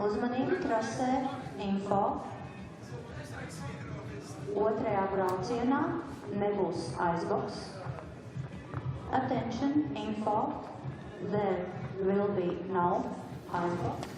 Uzmanību trasē info. Otrajā braucienā nebūs aizboks. Attention, info. There will be no icebox.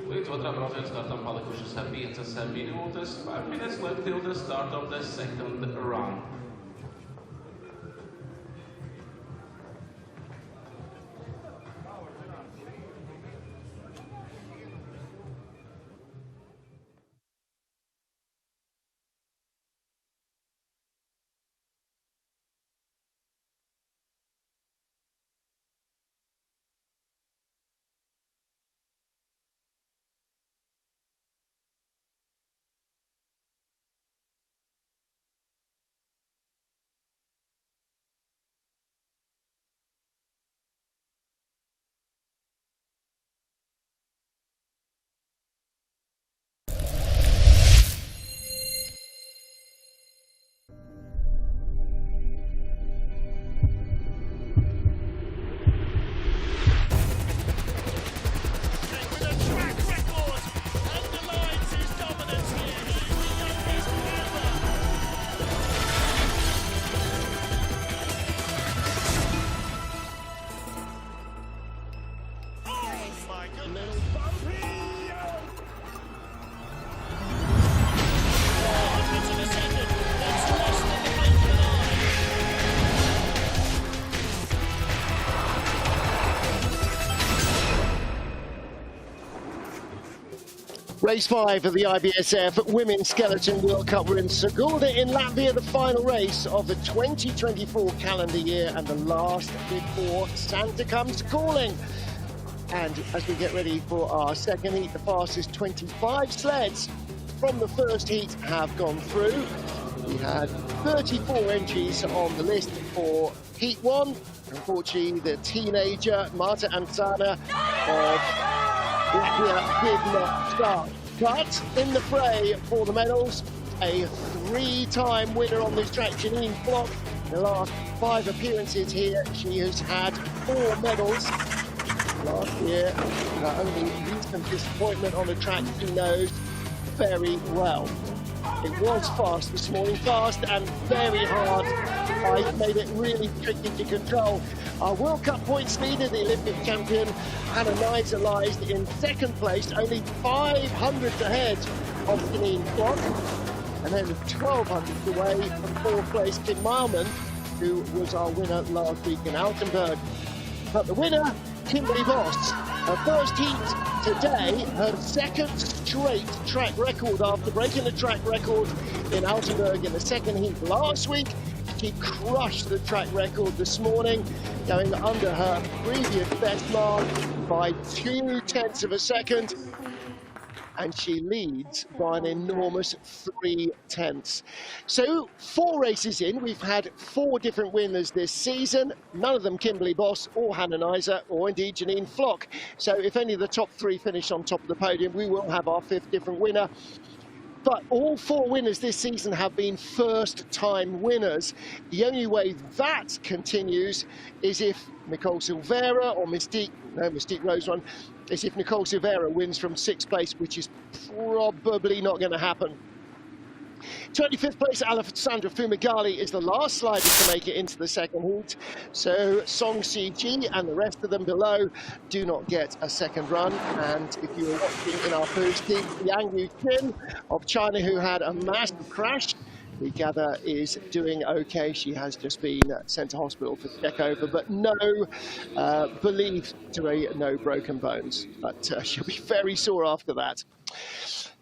Līdz otram brauciena startam palikušas 5 minūtes. 5 minutes left till the start of the second run. Race 5 of the IBSF Women's Skeleton World Cup. We're in Sigulda in Latvia, the final race of the 2024 calendar year and the last before Santa comes calling. And as we get ready for our second heat, the fastest 25 sleds from the first heat have gone through. We had 34 entries on the list for Heat 1. Unfortunately, the teenager Marta Ansana of Latvia did not start. But in the fray for the medals, a 3-time winner on this track, Janine Flock. The last 5 appearances here, she has had 4 medals. Last year, her only recent disappointment on the track she knows very well. It was fast this morning, fast and very hard. I made it really tricky to control. Our World Cup points leader, the Olympic champion, Hannah Nyza, lies in second place, only 500 ahead of Janine Flock. And then 1,200 away from fourth place, Kim Meilman, who was our winner last week in Altenburg. But the winner, Kimberly Voss, her first heat today, her second straight track record after breaking the track record in Altenburg in the second heat last week. She crushed the track record this morning, going under her previous best mark by 0.2 of a second. And she leads by an enormous 0.3. So 4 races in, we've had 4 different winners this season, none of them Kimberly Voss or Hannah Nyza or indeed Janine Flock. So if any of the top 3 finish on top of the podium, we will have our 5th different winner. But all 4 winners this season have been first-time winners. The only way that continues is if Nicole Silveira or Mystique Rose Run, is if Nicole Silveira wins from 6th place, which is probably not going to happen. 25th place, Alessandra Fumagalli is the last slider to make it into the second heat. So Song Si-ji and the rest of them below do not get a second run. And if you were watching in our first heat, Yang Yu-Chin of China, who had a massive crash, we gather is doing okay. She has just been sent to hospital for check over, but no, believed to be no broken bones. But she'll be very sore after that.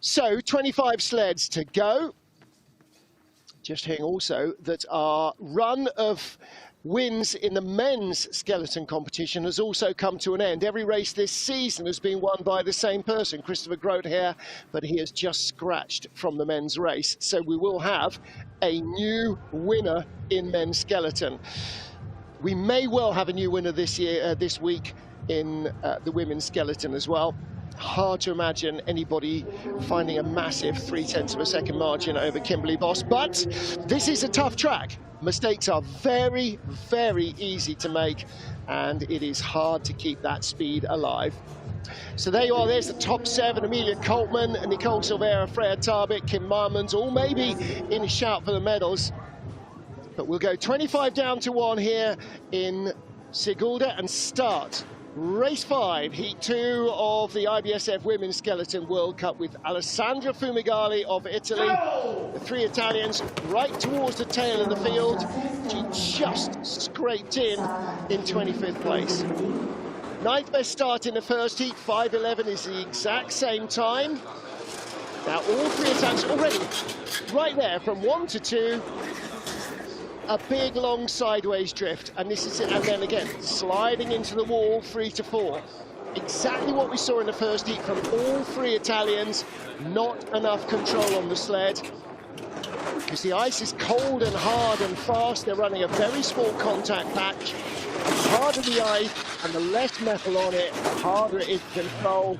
So 25 sleds to go. Just hearing also that our run of wins in the men's skeleton competition has also come to an end. Every race this season has been won by the same person, Christopher Grote here, but he has just scratched from the men's race. So we will have a new winner in men's skeleton. We may well have a new winner this year, this week in the women's skeleton as well. hard to imagine anybody finding a massive 0.3 of a second margin over Kimberly Boss, but this is a tough track. Mistakes are very, very easy to make, and it is hard to keep that speed alive. So there you are, there's the top 7, Amelia Coltman, Nicole Silveira, Freya Tarbit, Kim Marmons, all maybe in a shout for the medals. But we'll go 25 down to 1 here in Sigulda and start race 5, heat 2 of the IBSF Women's Skeleton World Cup with Alessandra Fumagalli of Italy. The 3 Italians right towards the tail of the field. She just scraped in 25th place. 9th best start in the first heat, 5:11 is the exact same time. Now all 3 Italians already right there from 1 to 2. A big long sideways drift, and this is it, and then again sliding into the wall 3 to 4. Exactly what we saw in the first heat from all 3 Italians. Not enough control on the sled because the ice is cold and hard and fast. They're running a very small contact patch. The harder the ice and the less metal on it, the harder it is to control,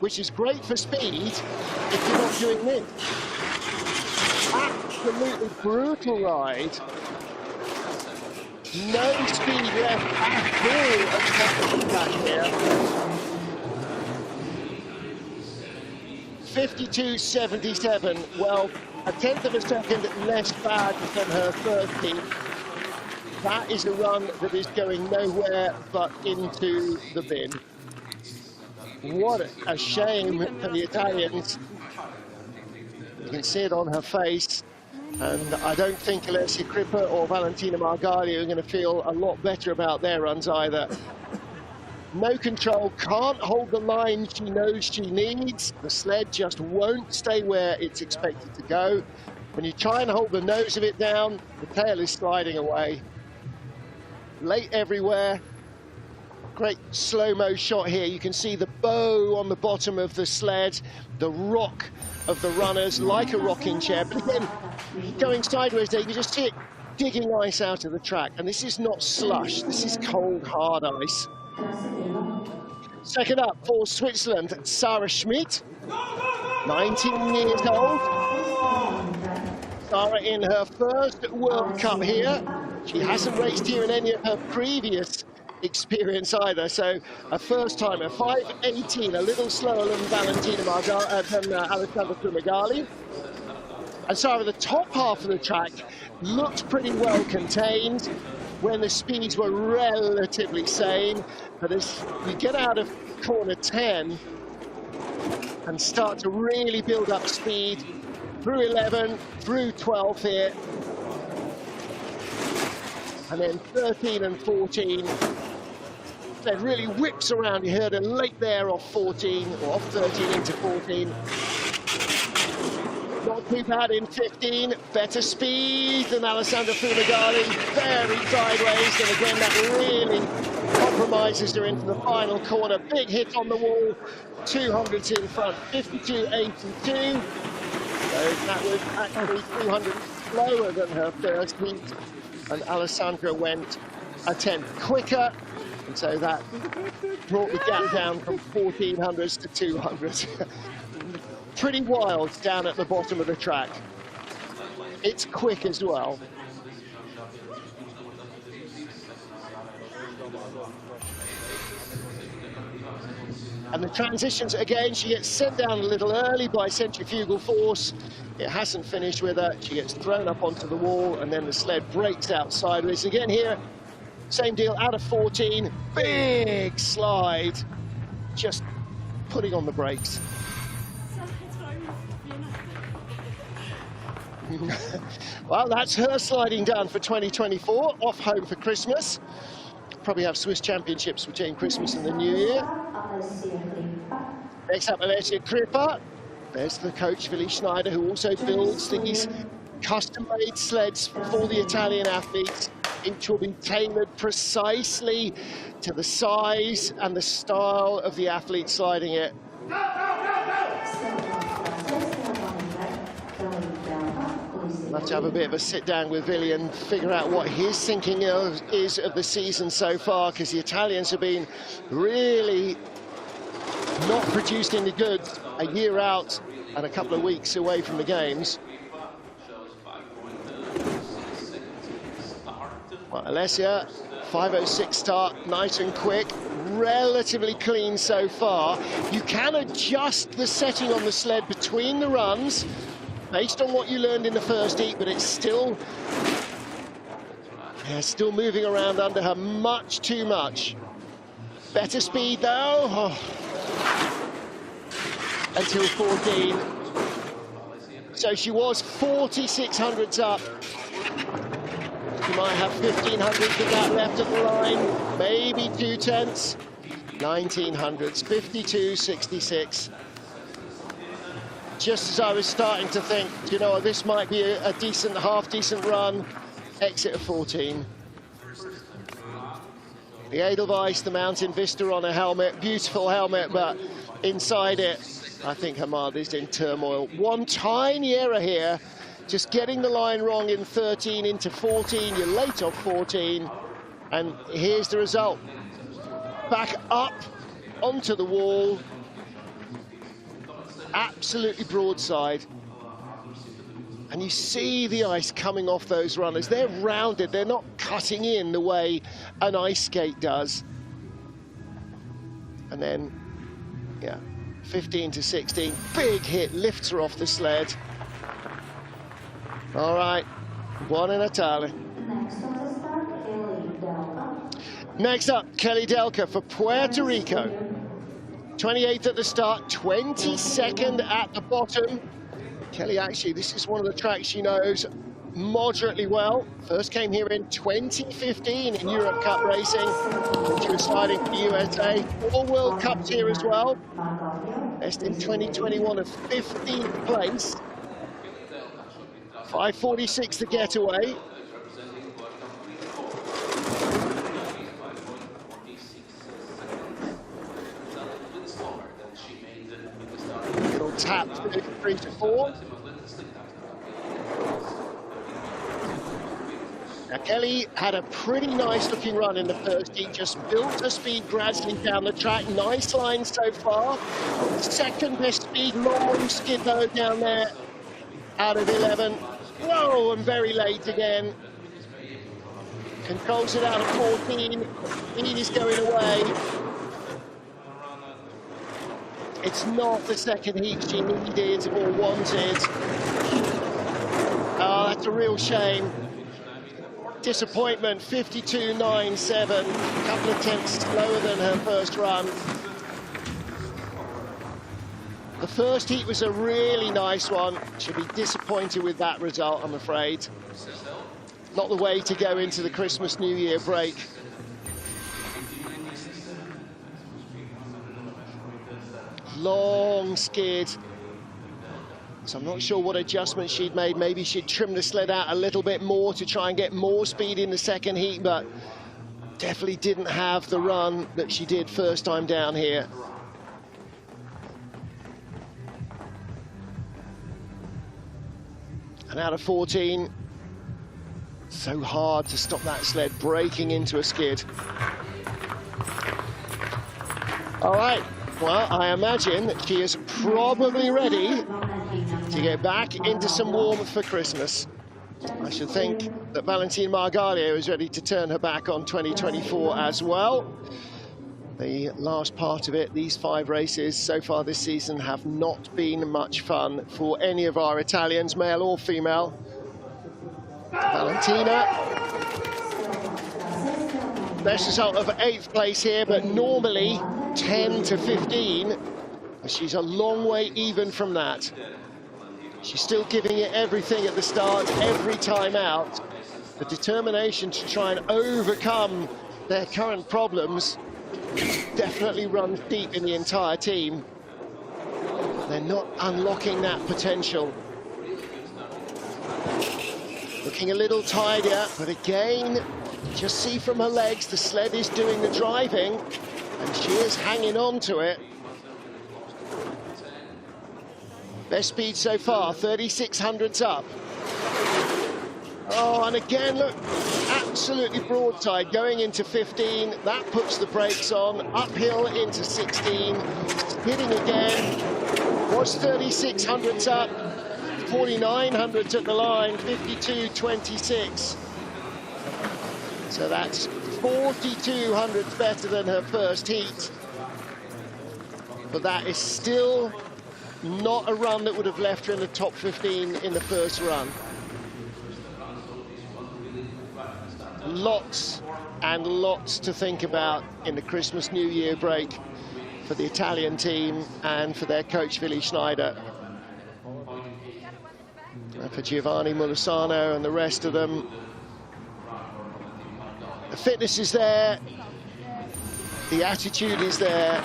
which is great for speed if you're not doing this. Absolutely brutal ride. No speed left at all at the top of the track here. 52.77. Well, a 1/10 of a second less bad than her first heat. That is a run that is going nowhere but into the bin. What a shame for the Italians. You can see it on her face, and I don't think Alessia Crippa or Valentina Margali are going to feel a lot better about their runs either. No control, can't hold the line she knows she needs. The sled just won't stay where it's expected to go. When you try and hold the nose of it down, the tail is sliding away. Late everywhere. Great slow-mo shot here. You can see the bow on the bottom of the sled, the rock of the runners like a rocking chair. But again, going sideways there, you can just see it digging ice out of the track. And this is not slush, this is cold, hard ice. Second up for Switzerland, Sarah Schmidt, 19 years old. Sarah in her first World Cup here. She hasn't raced here in any of her previous experience either, so a first timer, 5:18, a little slower than Valentina Alessandra Fumagalli. And so the top half of the track looked pretty well contained when the speeds were relatively sane, but as you get out of corner 10 and start to really build up speed through 11, through 12 here, and then 13 and 14, then really whips around. You heard her late there off 14, or off 13 into 14. Not too bad in 15, better speed than Alessandra Fumagalli, very sideways, and again that really compromises her into the final corner. Big hit on the wall, 200s in front, 52.82. So that was actually 200 slower than her first heat, and Alessandra went a 10th quicker, and so that brought the gap down from 1400s to 200s. Pretty wild down at the bottom of the track. It's quick as well. And the transitions, again, she gets sent down a little early by centrifugal force. It hasn't finished with her. She gets thrown up onto the wall, and then the sled breaks out sideways. Again here, same deal, out of 14, big slide. Just putting on the brakes. Well, that's her sliding down for 2024, off home for Christmas. Probably have Swiss championships between Christmas and the New Year. Next up, Alessia Crippa. There's the coach, Willi Schneider, who also builds these custom-made sleds for the Italian athletes. Each will be tailored precisely to the size and the style of the athlete sliding it. We'll have to have a bit of a sit down with Willi and figure out what his thinking is of the season so far, because the Italians have been really not produced any goods a year out and a couple of weeks away from the games. Well, Alessia, 5:06 start, nice and quick, relatively clean so far. You can adjust the setting on the sled between the runs based on what you learned in the first heat, but it's still, still moving around under her much too much. Better speed though. Oh. Until 14. So she was 4,600s up. She might have 1,500s of that left at the line, maybe 2/10. 1,900s, 52.66. Just as I was starting to think, you know, this might be a decent, half-decent run, exit of 14. The Edelweiss, the Mountain Vista on a helmet, beautiful helmet, but inside it, I think Hamad is in turmoil. One tiny error here, just getting the line wrong in 13 into 14, you're late off 14, and here's the result. Back up onto the wall, absolutely broadside. And you see the ice coming off those runners. They're rounded, they're not cutting in the way an ice skate does. And then, 15 to 16, big hit, lifts her off the sled. All right, buona Natale. Next up, Kelly Delka for Puerto Rico. 28th at the start, 22nd at the bottom. Kelly, actually, this is one of the tracks she knows moderately well. First came here in 2015 in Europe Cup racing. She was sliding for the USA. 4 World Cups here as well. Best in 2021 of 15th place. 5:46 the getaway. Little tap through 3 to 4. Now, Kelly had a pretty nice looking run in the first heat, just built her speed gradually down the track. Nice line so far. Second best speed, long skid though down there out of 11. Whoa, and very late again. Controls it out of 14. Speed is going away. It's not the second heat she needed or wanted. Oh, that's a real shame. Disappointment, 52.97, a couple of tenths slower than her first run. The first heat was a really nice one. She'll be disappointed with that result, I'm afraid. Not the way to go into the Christmas New Year break. Long skid. So I'm not sure what adjustments she'd made. Maybe she'd trimmed the sled out a little bit more to try and get more speed in the second heat, but definitely didn't have the run that she did first time down here. And out of 14, so hard to stop that sled breaking into a skid. All right, well, I imagine that she is probably ready to get back into some warmth for Christmas. I should think that Valentine Margalio is ready to turn her back on 2024 as well. The last part of it, these 5 races so far this season have not been much fun for any of our Italians, male or female. Valentina, best result of 8th place here, but normally 10 to 15. She's a long way even from that. She's still giving it everything at the start, every time out. The determination to try and overcome their current problems definitely runs deep in the entire team. They're not unlocking that potential. Looking a little tidier, but again, just see from her legs, the sled is doing the driving, and she is hanging on to it. Best speed so far, 3,600s up. Oh, and again, look, absolutely broadside, going into 15. That puts the brakes on, uphill into 16. hitting again. Was 3600s up, 4900s at the line, 52.26. So that's 4200s better than her first heat. But that is still not a run that would have left her in the top 15 in the first run. Lots and lots to think about in the Christmas-New Year break for the Italian team and for their coach, Willi Schneider. And for Giovanni Mulisano and the rest of them. The fitness is there, the attitude is there,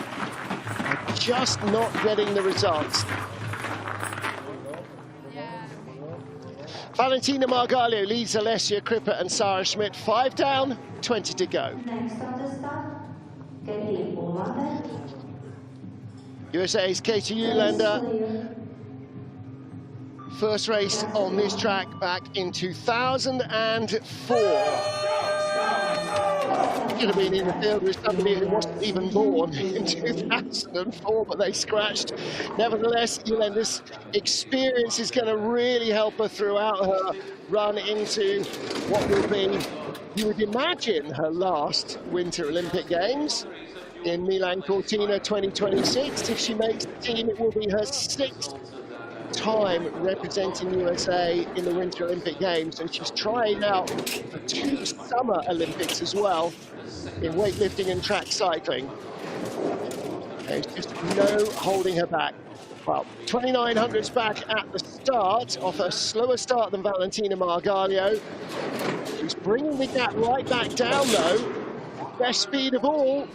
they're just not getting the results. Valentina Margallo leads Alessia Cripper and Sarah Schmidt. 5 down, 20 to go. Next on the start, Katie Olander. USA's Katie Ulander. First race on this track back in 2004. Should have been in the field with somebody who wasn't even born in 2004, but they scratched. Nevertheless, Ulander's experience is going to really help her throughout her run into what will be, you would imagine, her last Winter Olympic Games in Milan Cortina 2026. If she makes the team, it will be her 6th time representing USA in the Winter Olympic Games, and she's trying out for 2 Summer Olympics as well in weightlifting and track cycling. There's just no holding her back. Well, 2900s back at the start, off a slower start than Valentina Margallo. She's bringing the gap right back down though. Best speed of all.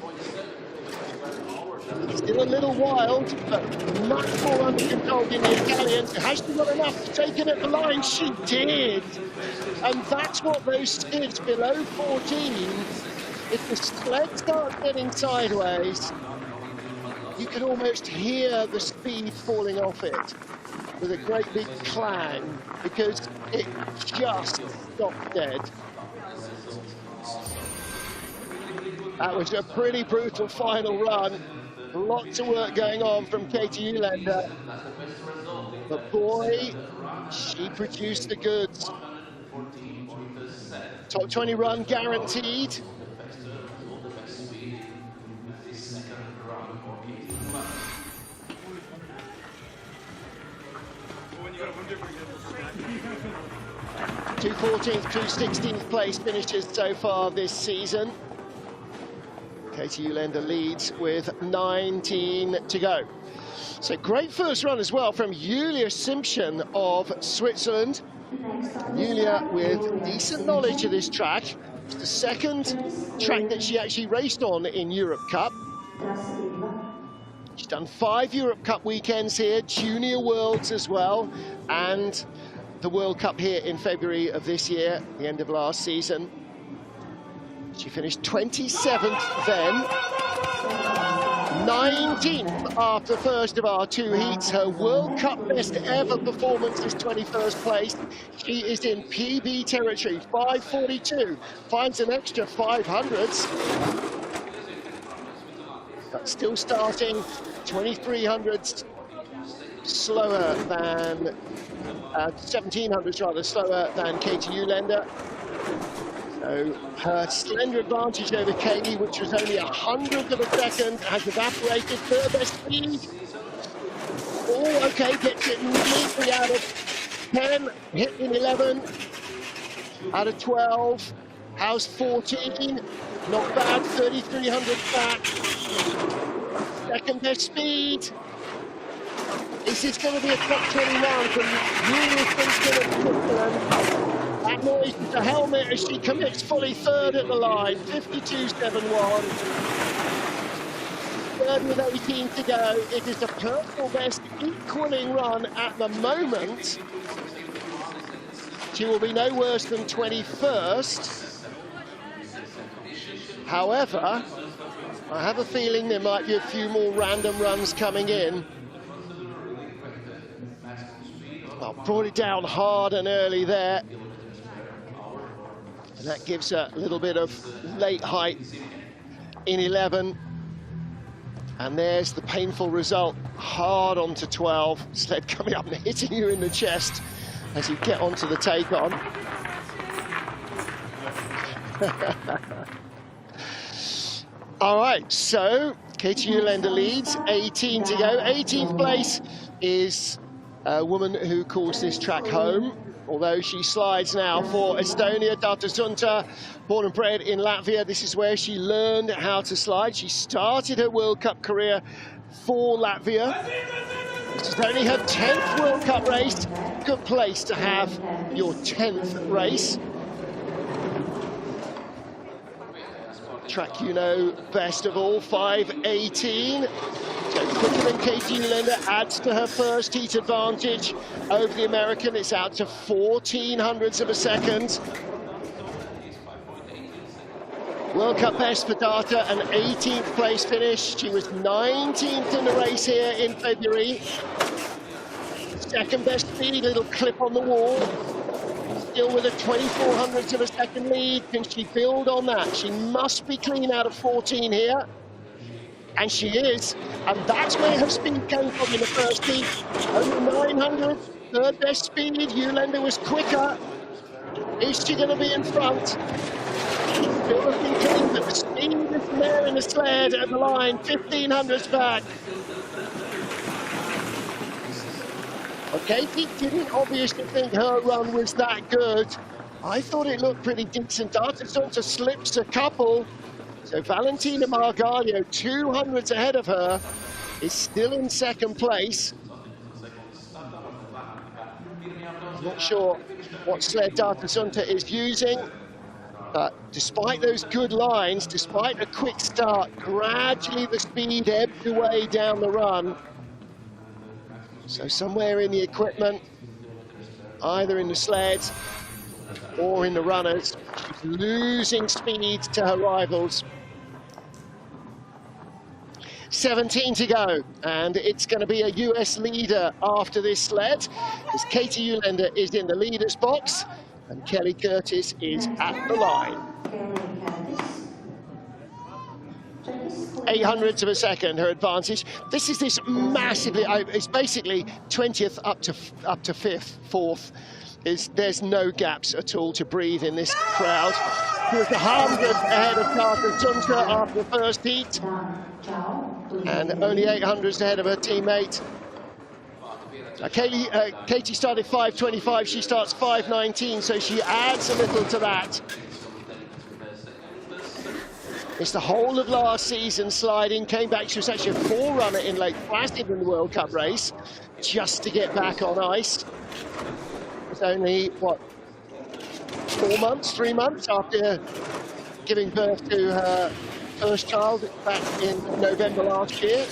Still a little wild, but much more under control in the Italian. Has she got enough taken at the line? She did. And that's what those skids below 14, if the sled starts getting sideways, you can almost hear the speed falling off it with a great big clang, because it just stopped dead. That was a pretty brutal final run. Lots of work going on from Katie Ulander. But boy, she produced the goods. Top 20 run guaranteed. Two 14th, 2 16th place finishes so far this season. Katie Ulander leads with 19 to go. So great first run as well from Julia Simpson of Switzerland. Julia with decent knowledge of this track. It's the second track that she actually raced on in Europe Cup. She's done 5 Europe Cup weekends here, Junior Worlds as well, and the World Cup here in February of this year, the end of last season. She finished 27th then, 19th after the first of our 2 heats. Her World Cup best ever performance is 21st place. She is in PB territory, 5:42, finds an extra 500s. But still starting 2300s slower than, 1700s rather slower than Katie Ulander. So her slender advantage over Katie, which was only 100th of a second, has evaporated. Third best speed. Oh, okay, gets it neatly out of 10, hit in 11, out of 12. How's 14? Not bad, 3,300 back. Second best speed. This is going to be a top 20 round from Julia Simpson of Switzerland. That noise is the helmet as she commits fully third at the line, 52.71. Third with 18 to go. It is a personal best equaling run at the moment. She will be no worse than 21st. However, I have a feeling there might be a few more random runs coming in. Well, brought it down hard and early there. And that gives her a little bit of late height in 11. And there's the painful result, hard onto 12. Sled coming up and hitting you in the chest as you get onto the take-on. All right, so Katie Julender leads, 18 to go. 18th place is a woman who calls this track home, although she slides now for Estonia. Tartu Sunta, born and bred in Latvia. This is where she learned how to slide. She started her World Cup career for Latvia. This is only her 10th World Cup race. Good place to have your 10th race. Track you know best of all, 5:18. So quicker than Katie Julender, adds to her first heat advantage over the American. It's out to 1400ths of a second. World Cup best for Data, an 18th place finish. She was 19th in the race here in February. Second best speed, little clip on the wall. Still with a 2400ths of a second lead. Can she build on that? She must be clean out of 14 here. And she is. And that's where her speed came from in the first heat. Only 900, third best speed. Julender was quicker. Is she going to be in front? Still looking clean, but the speed isn't there in the sled at the line. 1500ths back. Katie didn't obviously think her run was that good. I thought it looked pretty decent. Data sort of slips a couple. So Valentina Margallo, 200ths ahead of her, is still in second place. I'm not sure what sled Data Sunta is using, but despite those good lines, despite a quick start, gradually the speed ebbed away down the run. So somewhere in the equipment, either in the sleds or in the runners, she's losing speed to her rivals. 17 to go, and it's going to be a US leader after this sled, as Katie Julender is in the leader's box, and Kelly Curtis is at the line. 800ths of a second, her advantage. This is this massively, it's basically 20th up to 5th, 4th. There's no gaps at all to breathe in this crowd. She was 100 ahead of Tartu Sunta after the first heat, and only 800ths ahead of her teammate. Katie started 5:25, she starts 5:19, so she adds a little to that. It's the whole of last season sliding, came back, she was actually a forerunner in Lake Placid in the World Cup race, just to get back on ice. It's only, what, 3 months after giving birth to her first child back in November last year.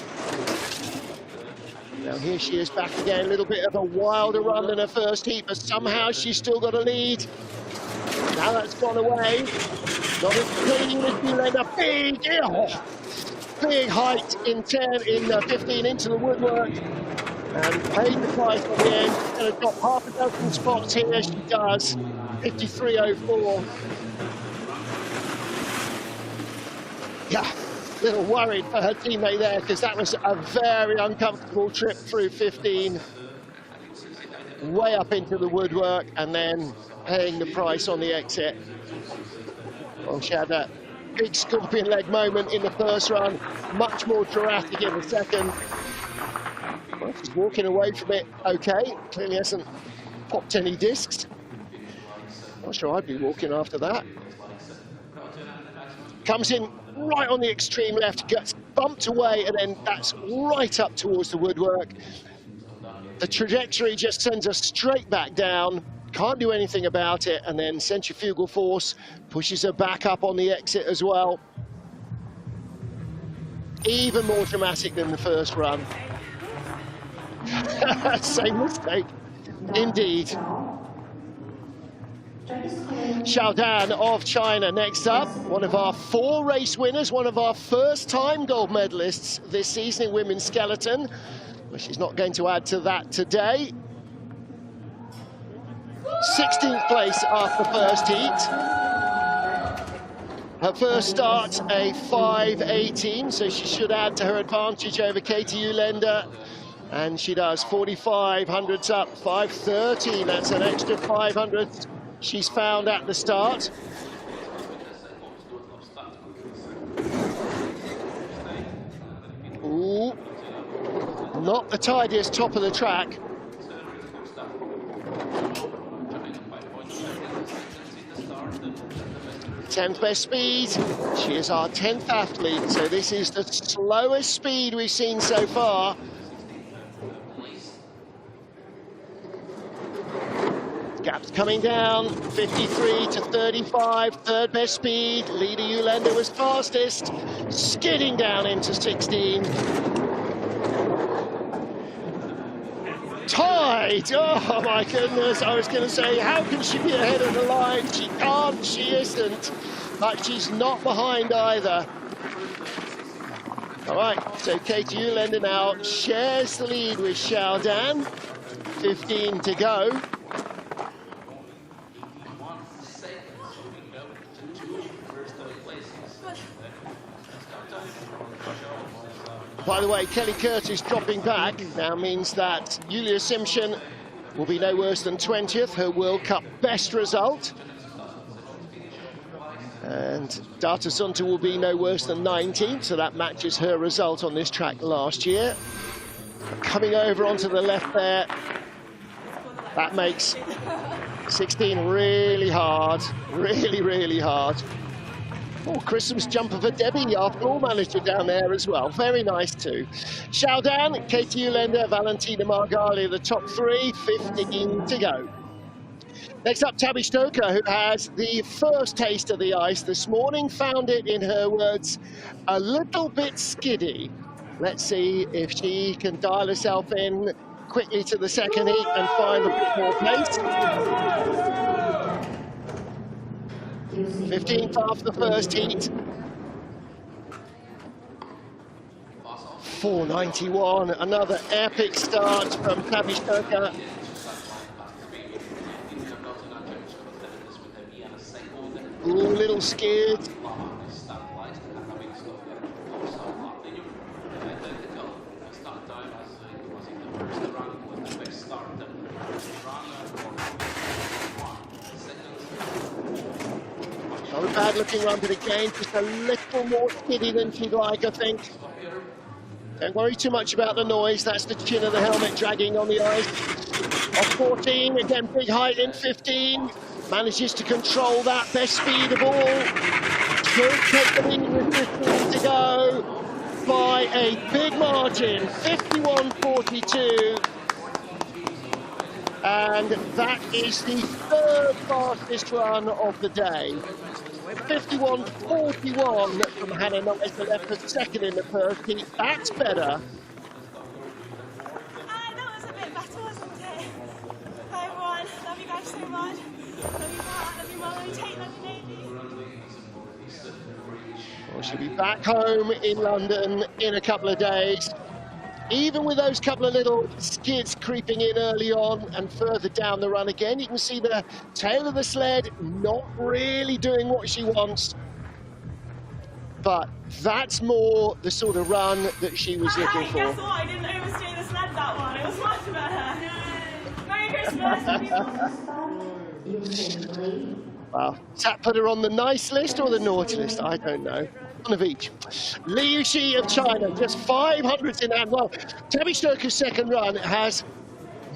Now here she is back again, a little bit of a wilder run than her first heat, but somehow she's still got a lead. Now that's gone away. Not as clean as Julender. Big height in 15 into the woodwork. And paid the price at the end. She's going to drop half a dozen spots here. She does. 53.04. Yeah, a little worried for her teammate there, because that was a very uncomfortable trip through 15. Way up into the woodwork, and then paying the price on the exit. Well, she had that big scorpion leg moment in the first run, much more dramatic in the second. Well, she's walking away from it okay, clearly hasn't popped any discs. Not sure I'd be walking after that. Comes in right on the extreme left, gets bumped away, and then that's right up towards the woodwork. The trajectory just sends her straight back down. Can't do anything about it, and then centrifugal force pushes her back up on the exit as well. Even more dramatic than the first run. Same mistake, indeed. Xiaodan of China next up, one of our 4 race winners, one of our first-time gold medalists this season in women's skeleton. But she's not going to add to that today. 16th place after first heat. Her first start, a 5:18, so she should add to her advantage over Katie Ulender. And she does 4,500s up, 5:30. That's an extra 500 she's found at the start. Ooh, not the tidiest top of the track. 10th best speed. She is our 10th athlete, so this is the slowest speed we've seen so far. Gap's coming down, 53 to 35, third best speed. Leader Ulender was fastest, skidding down into 16. Tied! Oh my goodness, I was going to say, how can she be ahead of the line? She can't, she isn't, but she's not behind either. All right, so Katie Ulender now shares the lead with Xiaodan, 15 to go. By the way, Kelly Curtis dropping back now means that Julia Simpson will be no worse than 20th, her World Cup best result. And Data Sunta will be no worse than 19th, so that matches her result on this track last year. Coming over onto the left there, that makes 16 really hard, really hard. Oh, Christmas jumper for Debbie, our floor manager down there as well. Very nice too. Xiaodan, Katie Ulender, Valentina Margali, the top three, 15 to go. Next up, Tabby Stoker, who has the first taste of the ice this morning. Found it, in her words, a little bit skiddy. Let's see if she can dial herself in quickly to the second heat and find a bit more pace. 15th after the first heat. 4:91, another epic start from Tabby Stoker. Ooh, little scared. Not a bad looking run, but again, just a little more skiddy than she'd like, I think. Don't worry too much about the noise, that's the chin of the helmet dragging on the ice. Off 14, again, big height in 15. Manages to control that, best speed of all. Should take the lead with 15 to go by a big margin, 51.42. And that is the third fastest run of the day. 51.41 from Hannah Knight, the left for second in the first heat. That's better. That was a bit better, wasn't it? Hi everyone, love you guys so much. Love you, Matt, love you, Mum, love you, Tate, love you, Navy. Well, she'll be back home in London in a couple of days. Even with those couple of little skids creeping in early on and further down the run again, you can see the tail of the sled not really doing what she wants. But that's more the sort of run that she was looking for. Guess what? I didn't oversteer the sled that one. It was much better. Merry Christmas. Well, does that put her on the nice list or the naughty list? I don't know. One of each. Liu Xi of China, just 500s in hand. Well, Tabby Stoker's second run has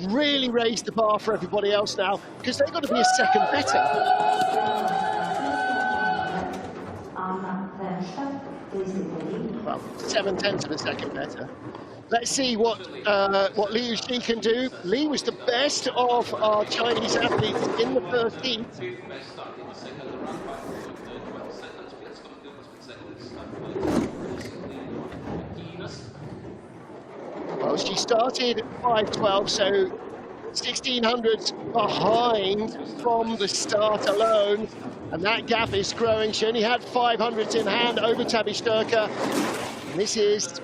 really raised the bar for everybody else now, because they've got to be a second better. Well, 7/10 of a second better. Let's see what Liu Xi can do. Li was the best of our Chinese athletes in the first heat. Well, she started 5:12, so 1,600 behind from the start alone, and that gap is growing. She only had 500s in hand over Tabby Stoker. And this is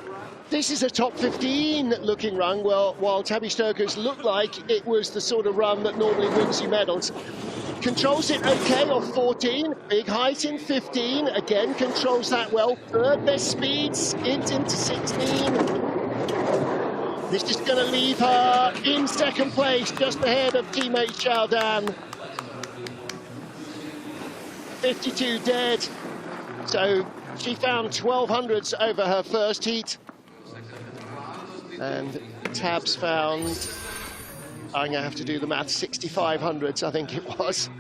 This is a top 15 looking run, well, while Tabby Stoker's looked like it was the sort of run that normally wins you medals. Controls it okay off 14, big height in 15, again controls that well. Third best speed, skids into 16. This is going to leave her in second place, just ahead of teammate Xiaodan. 52 dead, so she found 1200s over her first heat. And Tabs found, I'm going to have to do the math, 6500s, I think it was.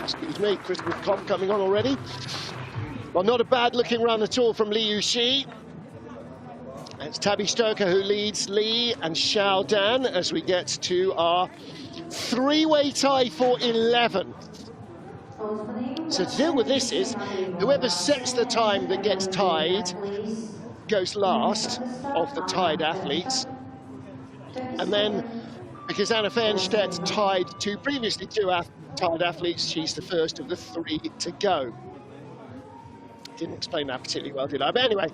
Excuse me, Christmas clock coming on already. Well, not a bad looking run at all from Li Yuxi. It's Tabby Stoker who leads Li and Xiaodan as we get to our three-way tie for 11th. So to deal with this is, whoever sets the time that gets tied goes last of the tied athletes. And then, because Anna Fernstedt tied previously two tied athletes, she's the first of the three to go. Didn't explain that particularly well, did I? But anyway,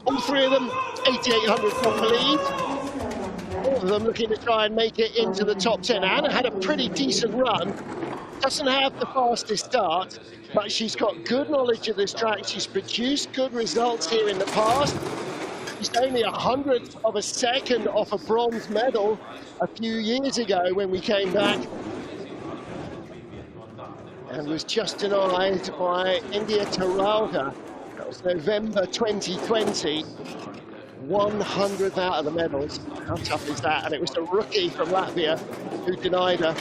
all three of them, 8,800 from the lead. All of them looking to try and make it into the top 10. Anna had a pretty decent run. Doesn't have the fastest start, but she's got good knowledge of this track. She's produced good results here in the past. She's only 100th of a second off a bronze medal a few years ago when we came back, and was just denied by India Taralga. That was November 2020. 100th out of the medals. How tough is that? And it was a rookie from Latvia who denied her.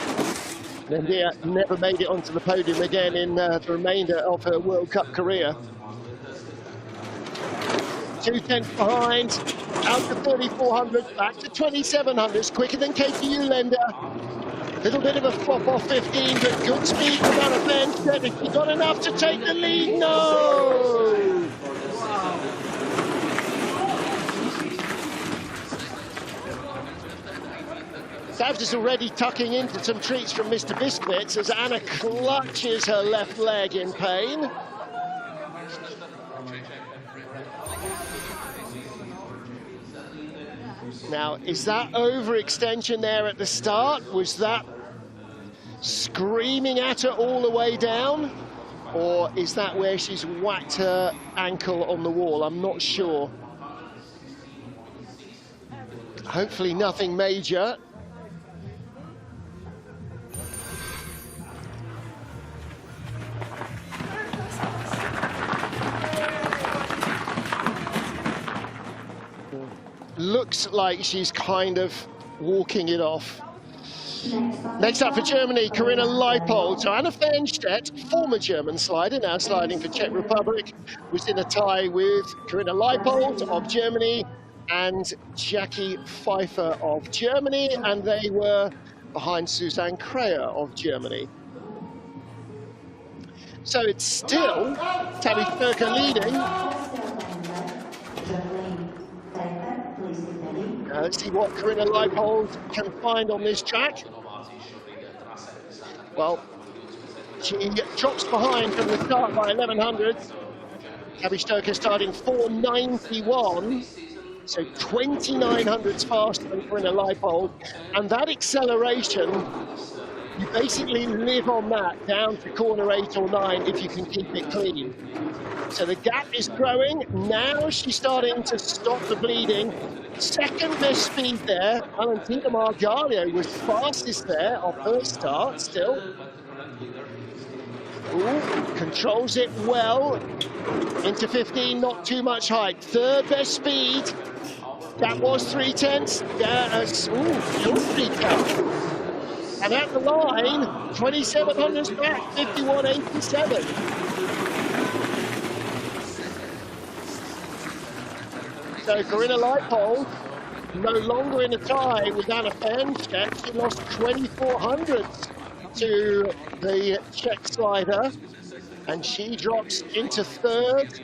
And India never made it onto the podium again in the remainder of her World Cup career. 2 tenths behind, out to 3,400, back to 2,700s, quicker than Katie Ulender. Little bit of a flop off 15, but good speed from Anna Fernstedt. Has she got enough to take the lead? No! Tabs is already tucking into some treats from Mr. Biscuits as Anna clutches her left leg in pain. Now, is that overextension there at the start? Was that screaming at her all the way down? Or is that where she's whacked her ankle on the wall? I'm not sure. Hopefully nothing major. Looks like she's kind of walking it off. Next up for Germany, Corinna Leipold. So Anna Fernstedt, former German slider, now sliding for Czech Republic, was in a tie with Corinna Leipold of Germany and Jackie Pfeiffer of Germany, and they were behind Susanne Kreher of Germany. So it's still Tabby Stoker leading. Let's see what Corinna Leipold can find on this track. Well, she drops behind from the start by 1,100. Tabby Stoker starting 491, so 2,900s faster than Corinna Leipold. And that acceleration, you basically live on that down to corner 8 or 9 if you can keep it clean. So the gap is growing. Now she's starting to stop the bleeding. Second best speed there. Valentina Margalio was fastest there off her start still. Ooh, controls it well. Into 15, not too much height. Third best speed. That was 3 tenths. Ooh, 3 tenths. And at the line, 2,700's back, 51.87. So Corinna Leipold no longer in a tie with Anna Fernstedt. She lost 2,400 to the Czech slider, and she drops into third.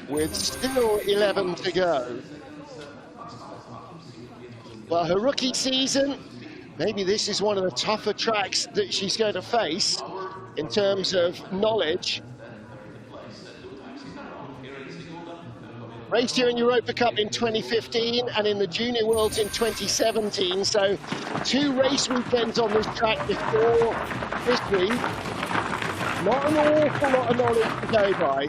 with still 11 to go. Well, her rookie season, maybe this is one of the tougher tracks that she's going to face in terms of knowledge. Raced here in Europa Cup in 2015 and in the Junior Worlds in 2017, so 2 race weekends on this track before this week. Not an awful lot of knowledge to go by.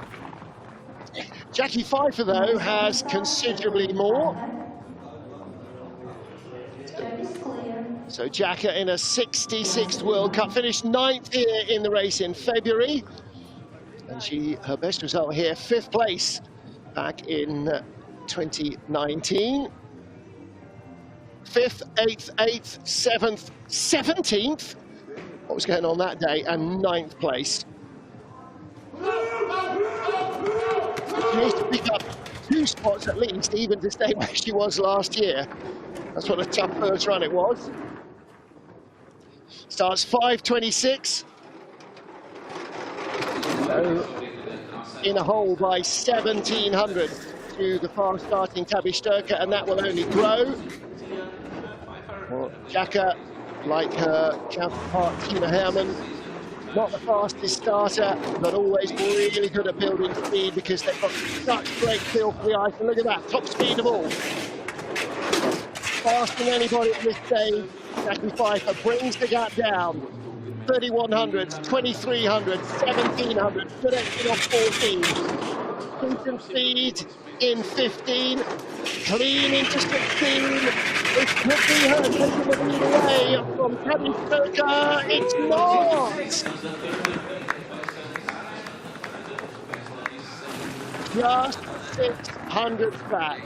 Jackie Pfeiffer, though, has considerably more. So Jacka in a 66th World Cup, finished 9th here in the race in February. And her best result here, 5th place back in 2019. 5th, 8th, 8th, 7th, 17th. What was going on that day? And 9th place. She needs to pick up 2 spots at least, even to stay where she was last year. That's what a tough first run it was. Starts 5:26. So in a hole by 1700 to the fast starting Tabby Sturka, and that will only grow. Well, Jacka, like her counterpart Tina Hermann, not the fastest starter, but always really good at building speed because they've got such great feel for the ice. And look at that, top speed of all. Faster than anybody at this stage. Jackie Pfeiffer brings the gap down. 3100s, 2300s, 1700s, good exit off 14. Decent speed in 15, clean into 16. It could be her taking the lead away from Tabby Sturka. It's not! Just 600 back.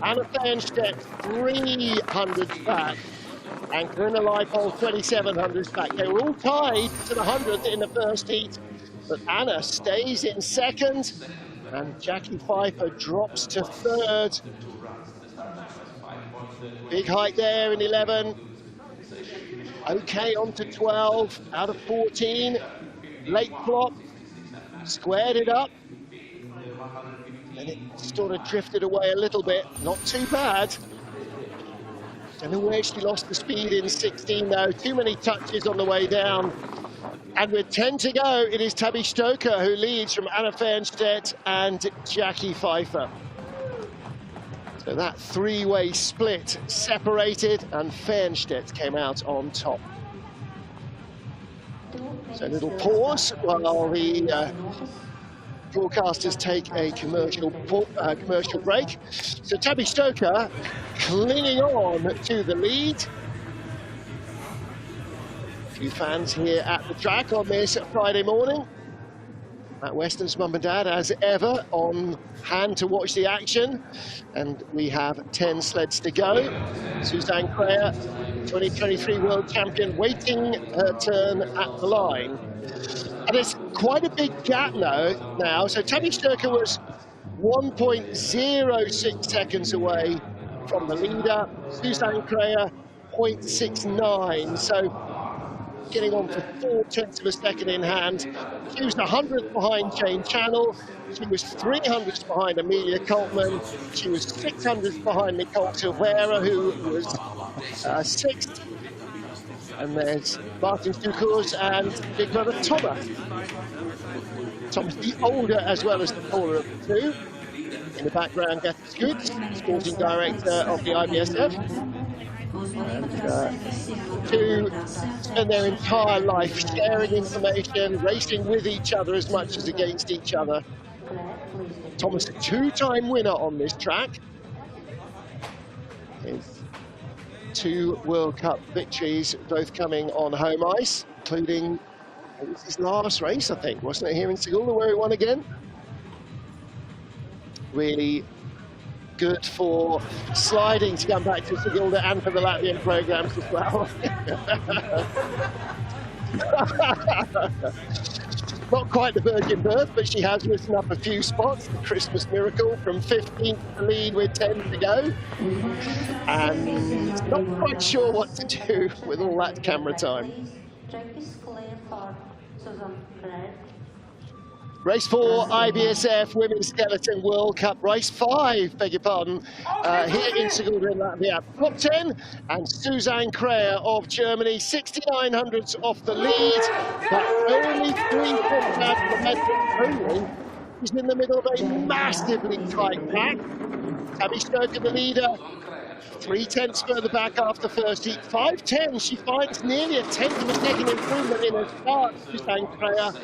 Anna Fernstedt 300 back. And Corinna Leipol 2700 back. They were all tied to the 100th in the first heat, but Anna stays in second, and Jackie Pfeiffer drops to 3rd. Big height there in 11. Okay, on to 12 out of 14. Late flop, squared it up, and it sort of drifted away a little bit. Not too bad. Don't know where she lost the speed in 16 though. Too many touches on the way down. And with 10 to go, it is Tabby Sturka who leads from Anna Fernstedt and Jackie Pfeiffer. So that 3-way split separated, and Fernstedt came out on top. So a little pause while the broadcasters take a commercial break. So Tabby Sturka clinging on to the lead. A few fans here at the track on this Friday morning. Matt Weston's mum and dad, as ever, on hand to watch the action. And we have 10 sleds to go. Suzanne Kreyer, 2023 world champion, waiting her turn at the line. And there's quite a big gap now. So Tabby Sturka was 1.06 seconds away from the leader. Suzanne Kreyer, 0.69. So getting on for 0.4 of a second in hand. She was 100th behind Jane Channel. She was 300th behind Amelia Coltman. She was 600th behind Nicole Silveira, who was 6th. And there's Martin Ducours and big brother Thomas. Thomas the older as well as the taller of the two. In the background, Gatis Goods, sporting director of the IBSF. And to spend their entire life sharing information, racing with each other as much as against each other. Thomas, a 2-time winner on this track. His 2 World Cup victories, both coming on home ice, including, it was his last race, I think, wasn't it, here in Sigulda, where he won again? Really good for sliding to come back to Sigulda and for the Latvian programs as well. Not quite the virgin birth, but she has risen up a few spots. The Christmas miracle from 15th to lead with 10 to go. And not quite sure what to do with all that camera time. Race 4, IBSF Women's Skeleton World Cup. Race 5, beg your pardon, here in Sigulda in Latvia. Top 10, and Susanne Kreher of Germany, 69 hundredths off the lead, but only 3 points out of the medal. Only. She's in the middle of a massively tight pack. Tammy Stoker, the leader, 3 tenths further back after first heat. 5:10, she finds nearly a tenth of a second improvement in her start, Susanne Kreher.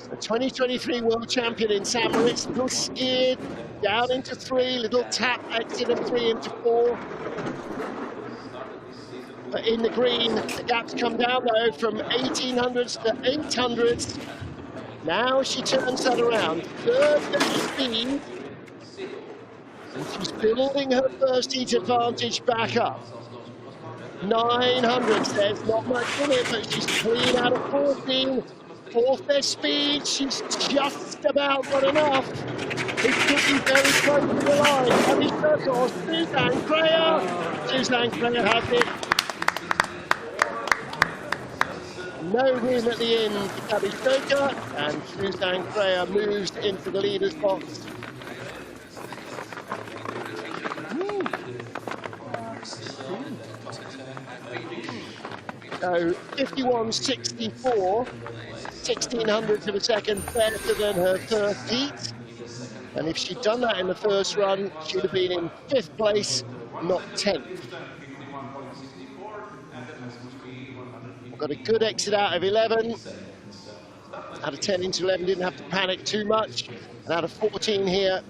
The 2023 world champion in St. Moritz, little skid down into 3, little tap exit of 3 into 4. But in the green, the gap's come down though from 1800s to 800s. Now she turns that around. Third speed. And she's building her first heat advantage back up. 900s, there's not much in it, but she's clean out of 14. Fourth their speed, she's just about got enough. It could be very close to the line. Tammy Stoker, Susanne Kreher. Susanne Kreher has it. No room at the end for Tammy Stoker, and Susanne Kreher moves into the leader's box. So 51.64. 1600ths of a second better than her first heat. And if she'd done that in the first run, she'd have been in 5th place, not 10th. Got a good exit out of 11. Out of 10 into 11, didn't have to panic too much. And out of 14 here,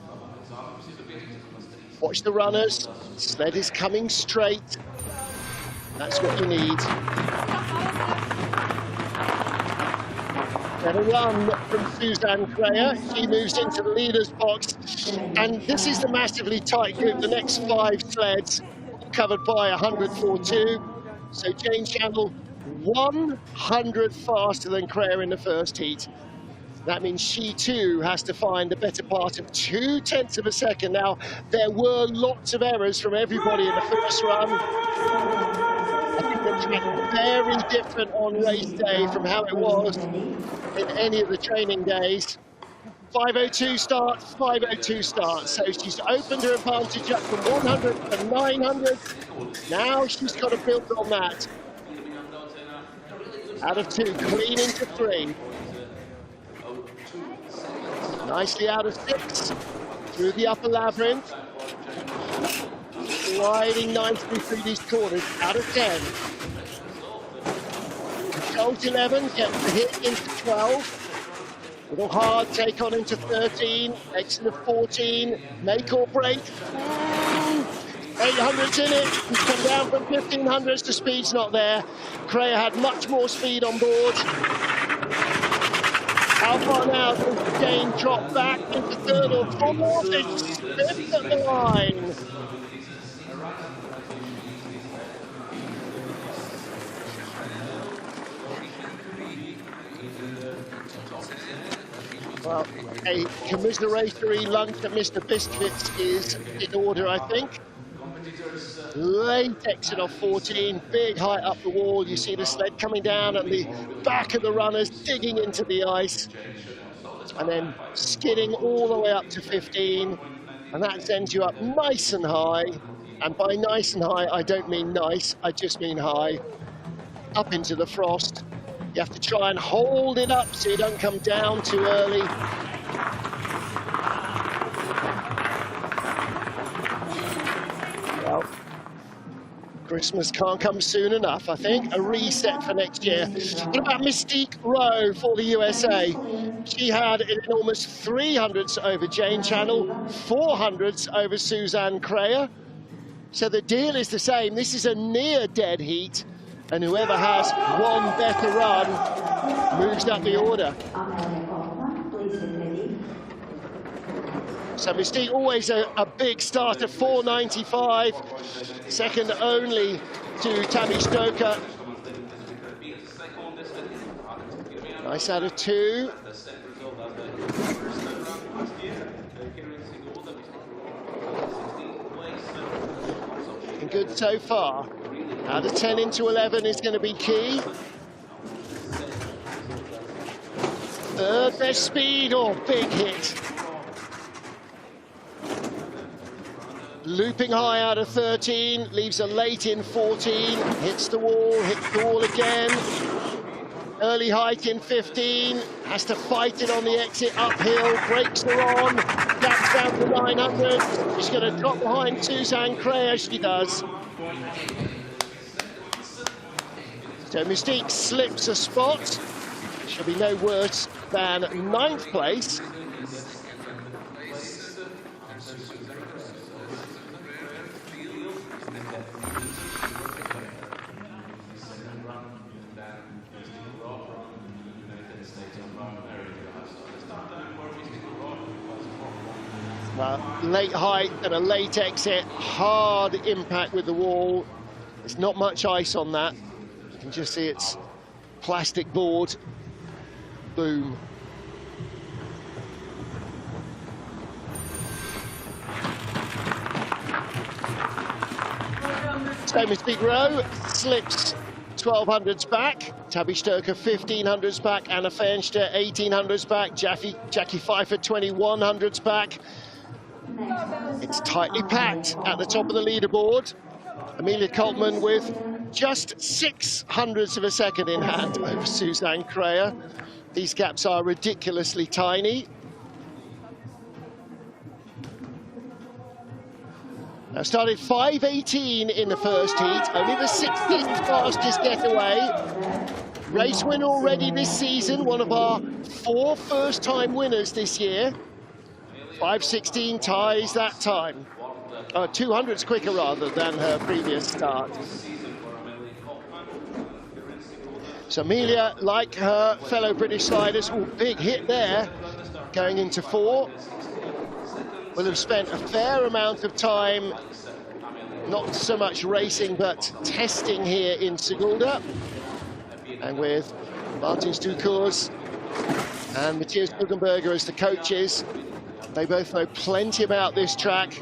watch the runners. Sled is coming straight. That's what you need. And a run from Susanne Kreher. She moves into the leader's box. And this is the massively tight group. The next 5 sleds covered by 100.42. So Jane Channel 100 faster than Kreher in the first heat. That means she too has to find the better part of 2 tenths of a second. Now, there were lots of errors from everybody in the first run. I think the track very different on race day from how it was in any of the training days. 5:02 start, 5:02 start. So she's opened her advantage up from 100 to 900. Now she's got to build on that. Out of 2, clean into 3. Nicely out of 6, through the upper labyrinth. Sliding nicely through these corners, out of 10. Controls 11, gets the hit into 12. Little hard take on into 13, exit of 14, make or break. 800s in it, he's come down from 1500s, the speed's not there. Kreher had much more speed on board. How far now does Jane drop back into 3rd or 4th? It's 5th at the line. Well, a commiseratory lunch at Mr. Biscuits is in order, I think. Late exit of 14, big height up the wall. You see the sled coming down at the back of the runners, digging into the ice, and then skidding all the way up to 15. And that sends you up nice and high. And by nice and high, I don't mean nice, I just mean high. Up into the frost. You have to try and hold it up so you don't come down too early. Well, Christmas can't come soon enough, I think. A reset for next year. What about Mystique Rowe for the USA? She had an enormous 300s over Jane Channel, 400s over Susanne Kreher. So the deal is the same. This is a near dead heat, and whoever has one better run moves up the order. So Mystique always a big start at 495, second only to Tammy Stoker. Nice out of 2. And good so far. Out of 10 into 11 is going to be key. Third best speed, or big hit. Looping high out of 13, leaves a late in 14, hits the wall again. Early height in 15, has to fight it on the exit uphill, brakes are on, gaps down to 900. She's going to drop behind Suzanne Crea, she does. So Mystique slips a spot. She'll be no worse than 9th place. Well, late height and a late exit, hard impact with the wall. There's not much ice on that. You can just see it's plastic board. Boom. So Mystique Rowe slips 1200s back. Tabby Sturker 1500s back. Anna Fenster 1800s back. Jackie Pfeiffer 2100s back. It's tightly packed at the top of the leaderboard. Amelia Coltman with just 600ths of a second in hand over Suzanne Crea. These gaps are ridiculously tiny. Now started 5:18 in the first heat, only the 16th fastest getaway. Race winner already this season, one of our 4 first-time winners this year. 5:16 ties that time. 200s quicker rather than her previous start. So Amelia, like her fellow British sliders, big hit there, going into 4. Will have spent a fair amount of time, not so much racing, but testing here in Sigulda. And with Martin Stukurs and Matthias Guggenberger as the coaches, they both know plenty about this track.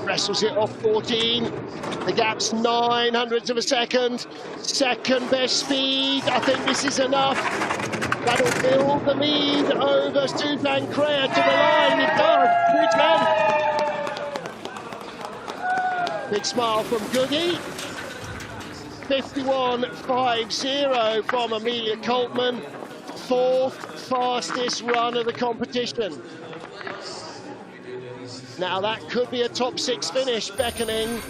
Wrestles it off 14. The gap's 900ths of a second. Second best speed. I think this is enough. That'll build the lead over Suzanne Crea to the line. It does. Big smile from Googie. 51.50 from Amelia Coltman. 4th fastest run of the competition. Now that could be a top 6 finish beckoning.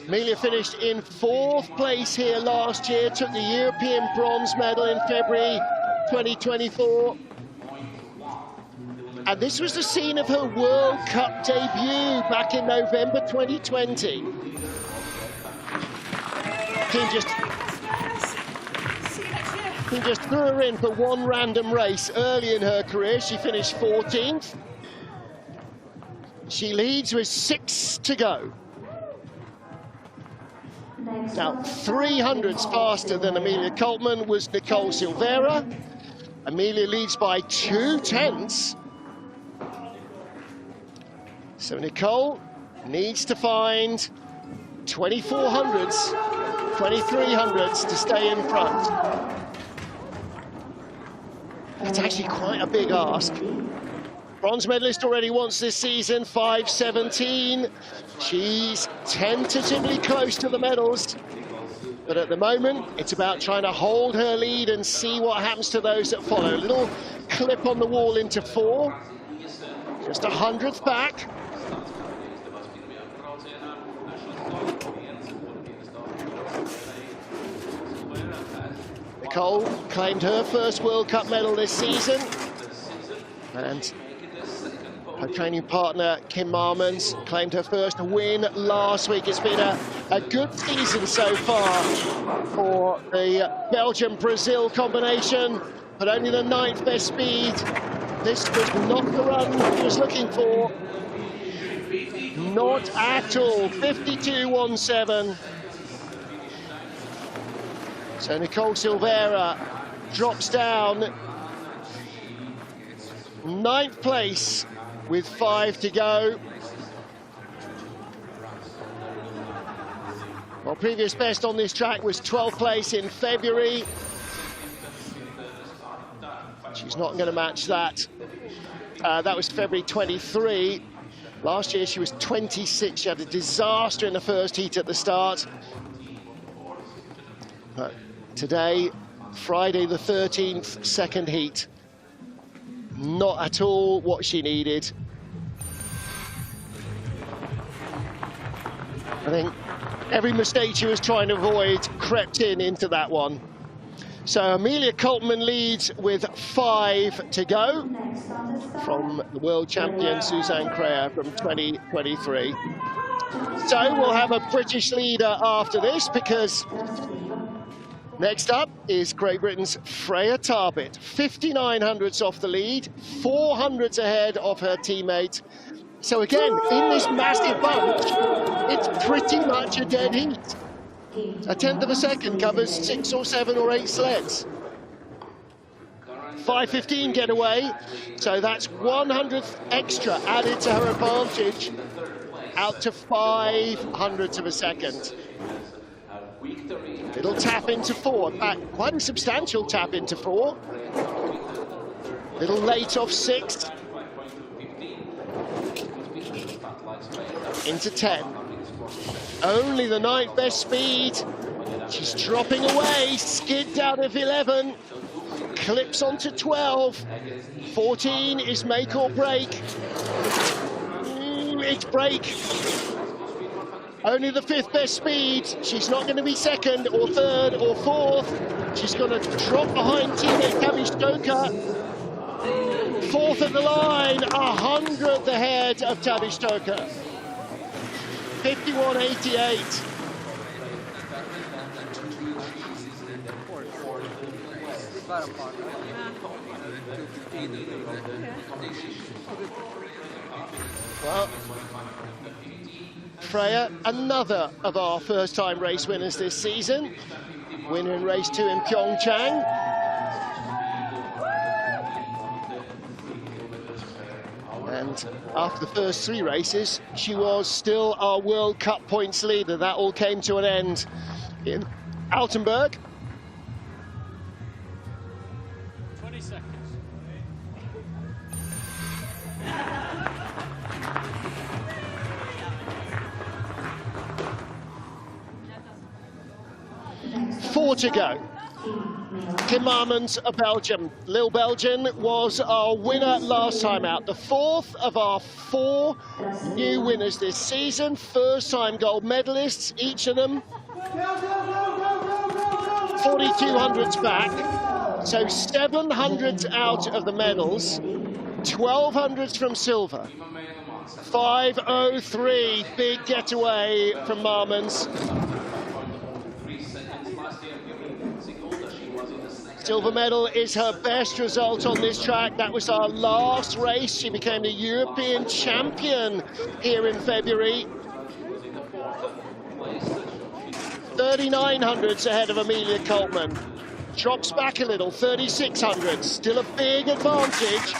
Amelia finished in 4th place here last year, took the European bronze medal in February 2024. And this was the scene of her World Cup debut back in November 2020. He just threw her in for one random race early in her career. She finished 14th. She leads with 6 to go. Now, 300ths faster than Amelia Coltman was Nicole Silveira. Amelia leads by 2/10. So Nicole needs to find 2400ths, 2300ths to stay in front. It's actually quite a big ask. Bronze medalist already once this season, 5:17. She's tentatively close to the medals. But at the moment, it's about trying to hold her lead and see what happens to those that follow. A little clip on the wall into 4. Just 100th back. Nicole claimed her first World Cup medal this season. And her training partner, Kim Marmans, claimed her first win last week. It's been a good season so far for the Belgium-Brazil combination, but only the 9th best speed. This was not the run he was looking for. Not at all. 52.17. So Nicole Silveira drops down 9th place with 5 to go. Well, previous best on this track was 12th place in February. She's not going to match that. That was February 23. Last year she was 26. She had a disaster in the first heat at the start. But today, Friday the 13th, second heat. Not at all what she needed. I think every mistake she was trying to avoid crept into that one. So Amelia Coltman leads with 5 to go from the world champion Suzanne Creer from 2023. So we'll have a British leader after this, because next up is Great Britain's Freya Tarbit. 59 hundredths off the lead, 4 hundredths ahead of her teammate. So again, in this massive bunch, it's pretty much a dead heat. A tenth of a second covers 6 or 7 or 8 sleds. 5:15 getaway, so that's 100th extra added to her advantage, out to 5 hundredths of a second. It'll tap into 4, in fact, quite a substantial tap into 4. Little late off 6. Into 10. Only the 9th best speed. She's dropping away, skids out of 11, clips onto 12. 14 is make or break. It's break. Only the 5th best speed. She's not going to be 2nd or 3rd or 4th. She's going to drop behind teammate Tabby Stoker. 4th at the line, 100th ahead of Tabby Stoker. 51.88. Well, Freya, another of our first-time race winners this season. Winner in race 2 in Pyeongchang. And after the first 3 races, she was still our World Cup points leader. That all came to an end in Altenburg. 20 seconds. Four to go. Kim Marmons of Belgium. Lil Belgian was our winner last time out. The 4th of our 4 new winners this season. First-time gold medalists, each of them. 4,200s back. So 700s out of the medals. 1,200s from silver. 5:03, big getaway from Marmons. Silver medal is her best result on this track. That was our last race. She became the European champion here in February. 39 hundredths ahead of Amelia Coltman. Drops back a little, 36 hundredths. Still a big advantage.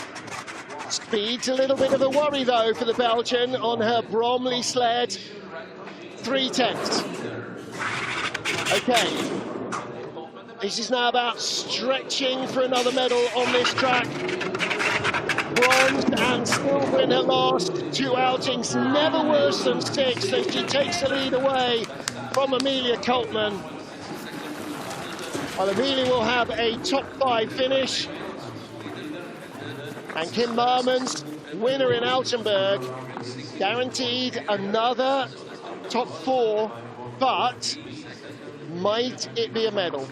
Speed's a little bit of a worry though for the Belgian on her Bromley sled. 3/10. Okay. This is now about stretching for another medal on this track. Bronze and silver in her last 2 outings, never worse than 6, so she takes the lead away from Amelia Coltman. Well, Amelia will have a top 5 finish. And Kim Marmons, winner in Altenburg, guaranteed another top 4, but might it be a medal?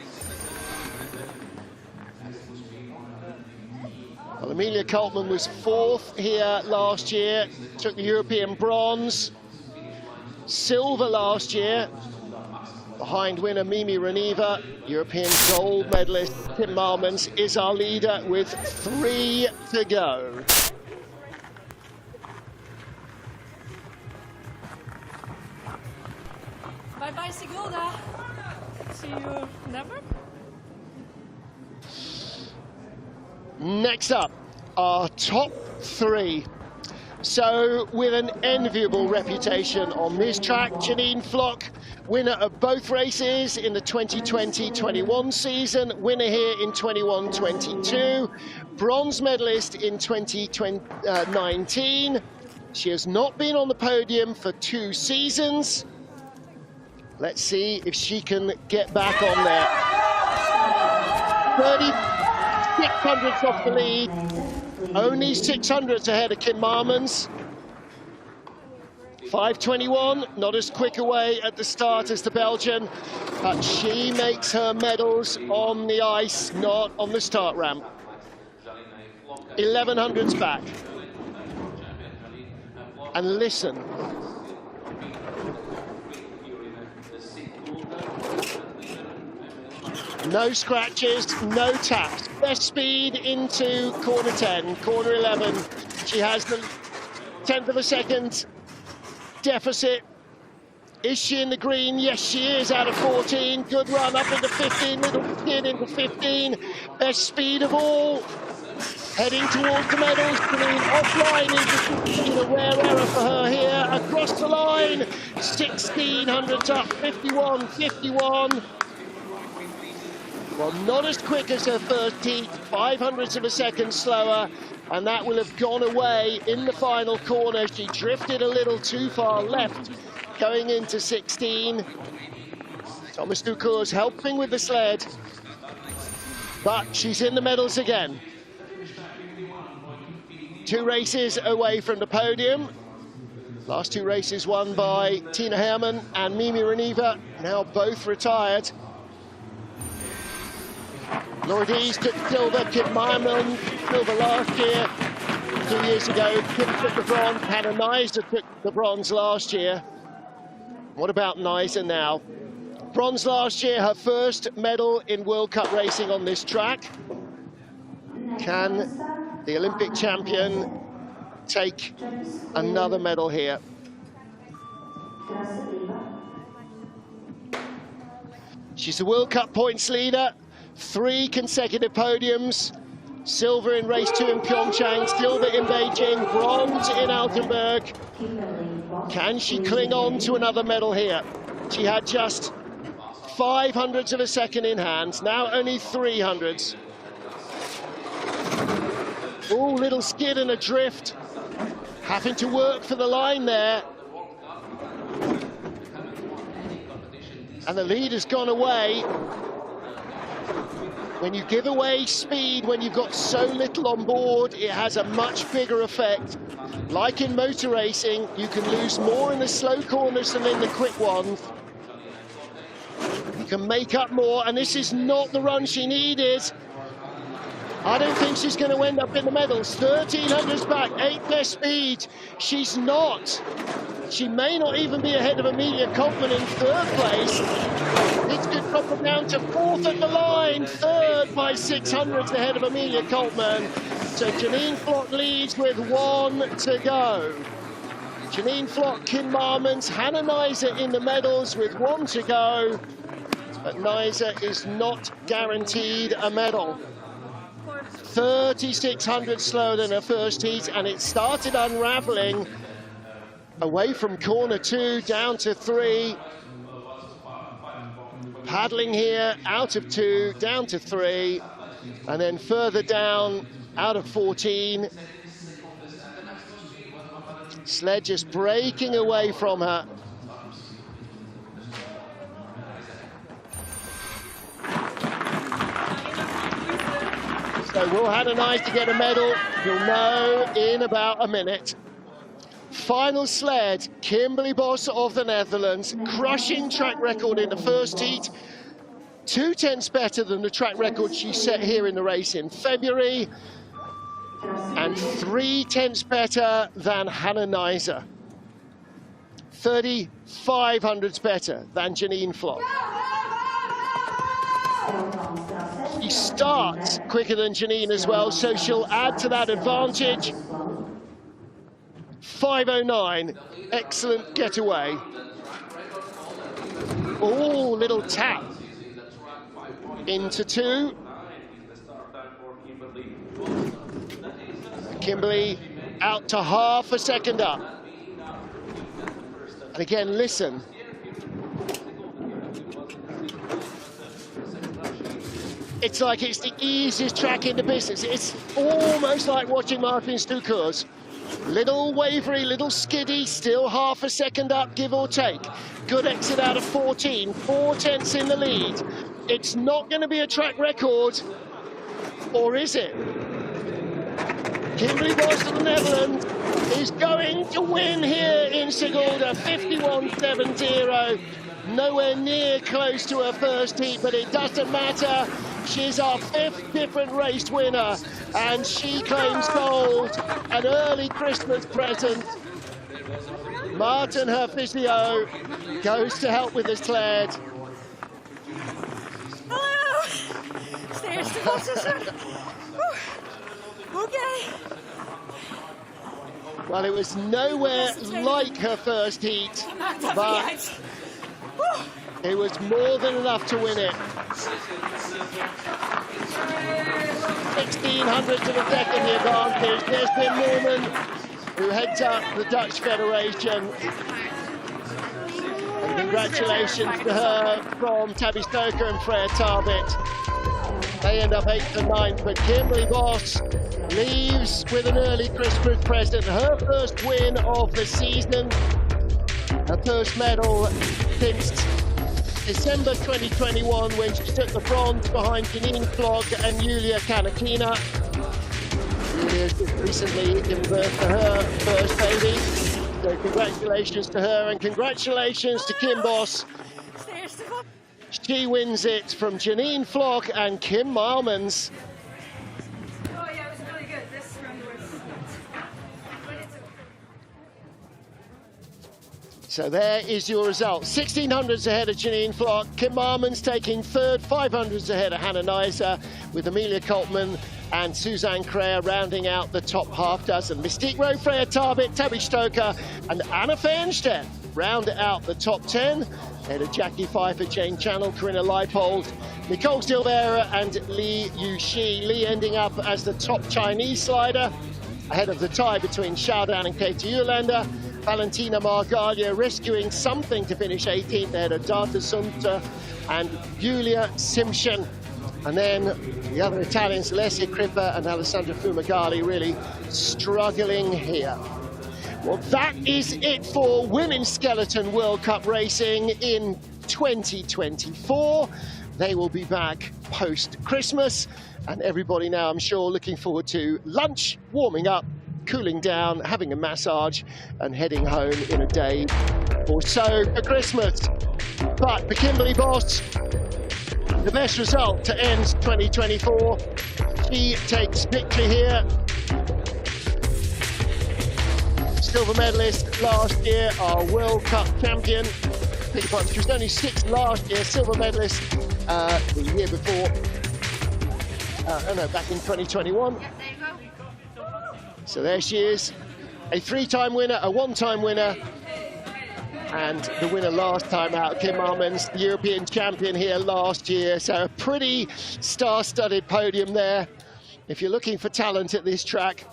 Well, Amelia Coltman was 4th here last year, took the European bronze, silver last year, behind winner Mimi Reneva. European gold medalist Kim Marmons is our leader with 3 to go. Bye-bye, Sigulda. See you never. Next up, our top 3. So with an enviable reputation on this track, Janine Flock winner of both races in the 2020-21 season, winner here in 21-22, bronze medalist in 2019. She has not been on the podium for 2 seasons. Let's see if she can get back on there. 36 hundredths off the lead, only 6 hundredths ahead of Kim Marmans. 5:21, not as quick away at the start as the Belgian, but she makes her medals on the ice, not on the start ramp. 11 hundredths back. And listen. No scratches, no taps. Best speed into corner 10, corner 11. She has the 10th of a second deficit. Is she in the green? Yes, she is, out of 14. Good run up into 15, little skid into 15. Best speed of all. Heading towards the medals, coming offline into 15. A rare error for her here. Across the line, 16 hundredths up, 51, 51. Well, not as quick as her first heat, 5 hundredths of a second slower, and that will have gone away in the final corner. She drifted a little too far left, going into 16. Thomas Ducour's helping with the sled, but she's in the medals again. 2 races away from the podium. Last 2 races won by Tina Hermann and Mimi Reniva, now both retired. Laura Dees took silver, Kim Marmans silver last year. 2 years ago, Kim took the bronze, Hannah Neiser took the bronze last year. What about Neiser now? Bronze last year, her first medal in World Cup racing on this track. Can the Olympic champion take another medal here? She's the World Cup points leader. 3 consecutive podiums, silver in race 2 in Pyeongchang, silver in Beijing, bronze in Altenburg. Can she cling on to another medal here? She had just 5 hundredths of a second in hand, now only 3 hundredths. Oh, little skid and a drift, having to work for the line there. And the lead has gone away. When you give away speed, when you've got so little on board, it has a much bigger effect. Like in motor racing, you can lose more in the slow corners than in the quick ones. You can make up more, and this is not the run she needed. I don't think she's going to end up in the medals. 13 hundredths back, 8 less speed. She's not. She may not even be ahead of Amelia Coltman in 3rd place. It's good drop her down to 4th at the line, 3rd by 6 hundredths ahead of Amelia Coltman. So Janine Flock leads with 1 to go. Janine Flock, Kim Marmans, Hannah Neiser in the medals with 1 to go. But Neiser is not guaranteed a medal. 36 hundredths slower than her first heat, and it started unraveling away from corner 2 down to 3. Paddling here out of 2 down to 3, and then further down out of 14. Sled just breaking away from her. So will Hannah Neiser get a medal? You'll know in about a minute. Final sled, Kimberly Bos of the Netherlands, crushing track record in the first heat. 2 tenths better than the track record she set here in the race in February, and 3 tenths better than Hannah Neiser. 35 hundredths better than Janine Flock. She starts quicker than Janine as well, so she'll add to that advantage. 5:09, excellent getaway. Oh, little tap into 2. Kimberly out to half a second up. And again, listen. It's like it's the easiest track in the business. It's almost like watching Martin Stukur's. Little wavery, little skiddy, still half a second up, give or take. Good exit out of 14, 4/10 in the lead. It's not going to be a track record, or is it? Kimberly Bos of the Netherlands is going to win here in Sigulda, 51.70. Nowhere near close to her first heat, but it doesn't matter. She's our 5th different race winner, and she claims gold, an early Christmas present. Martin, her physio, goes to help with the sled. Hello! Stairs to position. Okay. Well, it was nowhere like her first heat, but it was more than enough to win it. 1600 to the second the advantage. There's Pim Norman, who heads up the Dutch Federation. And congratulations to her from Tabby Stoker and Freya Tarbit. They end up 8th and 9th, but Kimberly Bos leaves with an early Christmas present. Her first win of the season. Her first medal since December 2021, when she took the bronze behind Janine Flog and Julia Kanakina. Julia's just recently given birth to her first baby. So congratulations to her, and congratulations to Kim Bos. She wins it from Janine Flog and Kim Marmans. Oh yeah, it was really good. This round was... So there is your result. 1600s ahead of Janine Flock. Kim Marmans taking 3rd, 500s ahead of Hannah Neiser, with Amelia Coltman and Suzanne Crea rounding out the top half dozen. Mystique Rowe, Freya Tarbit, Tabby Stoker and Anna Fernstedt round out the top 10. Ahead of Jackie Pfeiffer, Jane Channel, Corinna Leipold, Nicole Silvera and Li Yuxi. Li ending up as the top Chinese slider, ahead of the tie between Xiaodan and Katie Ulander. Valentina Margaglia rescuing something to finish 18th ahead of Data Sumter and Julia Simpson. And then the other Italians, Alessia Crippa and Alessandra Fumagalli, really struggling here. Well, that is it for Women's Skeleton World Cup racing in 2024. They will be back post-Christmas, and everybody now, I'm sure, looking forward to lunch, warming up, cooling down, having a massage, and heading home in a day or so for Christmas. But for Kimberly Bos, the best result to end 2024. She takes victory here. Silver medalist last year, our World Cup champion. She was only 6th last year, silver medalist the year before. Back in 2021. So there she is, a 3-time winner, a 1-time winner, and the winner last time out, Kim Marmans, the European champion here last year. So a pretty star-studded podium there. If you're looking for talent at this track,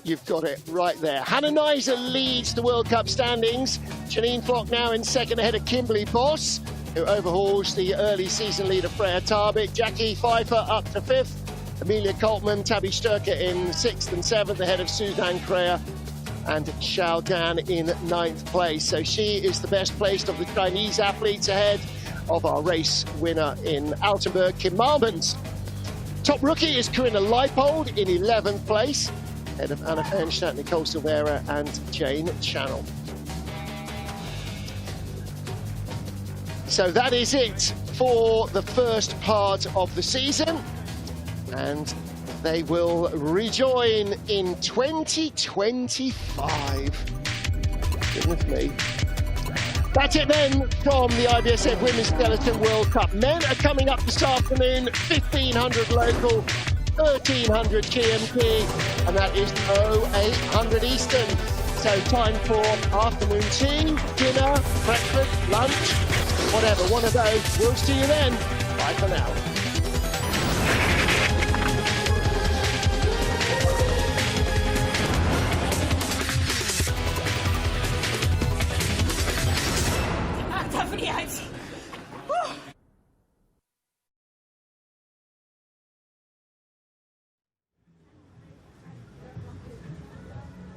you've got it right there. Hannah Neiser leads the World Cup standings. Janine Flock now in 2nd ahead of Kimberly Bos, who overhauls the early season leader Freya Tarbit. Jackie Pfeiffer up to 5th. Amelia Coltman, Tabby Sturker in 6th and 7th ahead of Suzanne Crea and Xiao Dan in 9th place. So she is the best placed of the Chinese athletes ahead of our race winner in Altenburg, Kim Marmans. Top rookie is Corinna Leipold in 11th place, ahead of Anna Fernstedt, Nicole Silvera and Jane Channel. So that is it for the first part of the season, and they will rejoin in 2025. Goodness me. That's it then from the IBSF Women's Skeleton World Cup. Men are coming up this afternoon, 1500 local, 1300 GMT, and that is 0800 Eastern. So time for afternoon tea, dinner, breakfast, lunch, whatever, one of those. We'll see you then. Bye for now.